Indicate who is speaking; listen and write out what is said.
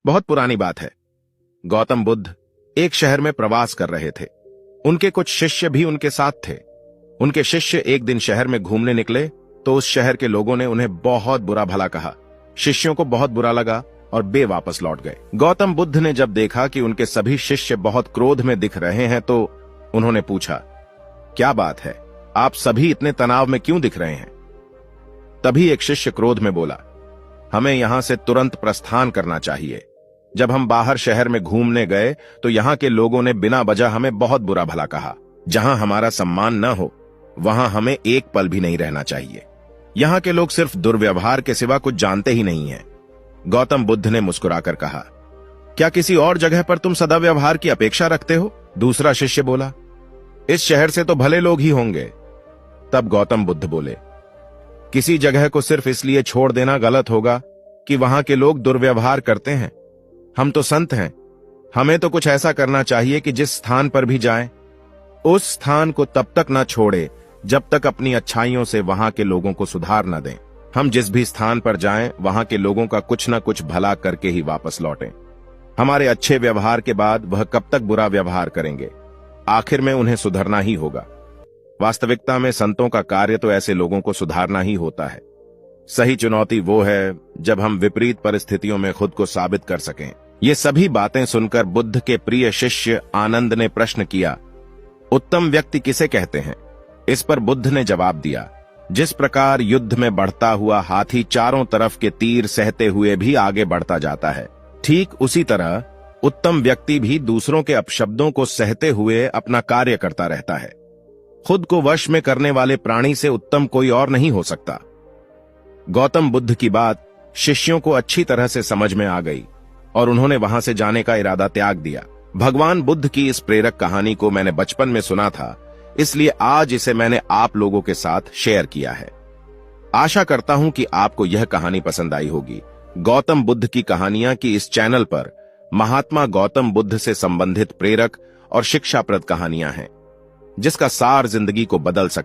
Speaker 1: बहुत पुरानी बात है। गौतम बुद्ध एक शहर में प्रवास कर रहे थे। उनके कुछ शिष्य भी उनके साथ थे। उनके शिष्य एक दिन शहर में घूमने निकले तो उस शहर के लोगों ने उन्हें बहुत बुरा भला कहा। शिष्यों को बहुत बुरा लगा और वे वापस लौट गए। गौतम बुद्ध ने जब देखा कि उनके सभी शिष्य बहुत क्रोध में दिख रहे हैं तो उन्होंने पूछा, क्या बात है, आप सभी इतने तनाव में क्यों दिख रहे हैं? तभी एक शिष्य क्रोध में बोला, हमें यहां से तुरंत प्रस्थान करना चाहिए। जब हम बाहर शहर में घूमने गए तो यहां के लोगों ने बिना वजह हमें बहुत बुरा भला कहा। जहां हमारा सम्मान न हो वहां हमें एक पल भी नहीं रहना चाहिए। यहां के लोग सिर्फ दुर्व्यवहार के सिवा कुछ जानते ही नहीं हैं। गौतम बुद्ध ने मुस्कुराकर कहा, क्या किसी और जगह पर तुम सदाव्यवहार की अपेक्षा रखते हो? दूसरा शिष्य बोला, इस शहर से तो भले लोग ही होंगे। तब गौतम बुद्ध बोले, किसी जगह को सिर्फ इसलिए छोड़ देना गलत होगा कि वहां के लोग दुर्व्यवहार करते हैं। हम तो संत हैं, हमें तो कुछ ऐसा करना चाहिए कि जिस स्थान पर भी जाएं, उस स्थान को तब तक न छोड़े जब तक अपनी अच्छाइयों से वहां के लोगों को सुधार न दें। हम जिस भी स्थान पर जाएं, वहां के लोगों का कुछ न कुछ भला करके ही वापस लौटें। हमारे अच्छे व्यवहार के बाद वह कब तक बुरा व्यवहार करेंगे? आखिर में उन्हें सुधरना ही होगा। वास्तविकता में संतों का कार्य तो ऐसे लोगों को सुधारना ही होता है। सही चुनौती वो है जब हम विपरीत परिस्थितियों में खुद को साबित कर सकें। ये सभी बातें सुनकर बुद्ध के प्रिय शिष्य आनंद ने प्रश्न किया, उत्तम व्यक्ति किसे कहते हैं? इस पर बुद्ध ने जवाब दिया, जिस प्रकार युद्ध में बढ़ता हुआ हाथी चारों तरफ के तीर सहते हुए भी आगे बढ़ता जाता है, ठीक उसी तरह उत्तम व्यक्ति भी दूसरों के अपशब्दों को सहते हुए अपना कार्य करता रहता है। खुद को वश में करने वाले प्राणी से उत्तम कोई और नहीं हो सकता। गौतम बुद्ध की बात शिष्यों को अच्छी तरह से समझ में आ गई और उन्होंने वहां से जाने का इरादा त्याग दिया। भगवान बुद्ध की इस प्रेरक कहानी को मैंने बचपन में सुना था, इसलिए आज इसे मैंने आप लोगों के साथ शेयर किया है। आशा करता हूं कि आपको यह कहानी पसंद आई होगी। गौतम बुद्ध की कहानियां की इस चैनल पर महात्मा गौतम बुद्ध से संबंधित प्रेरक और शिक्षाप्रद कहानियां हैं, जिसका सार जिंदगी को बदल सकता है।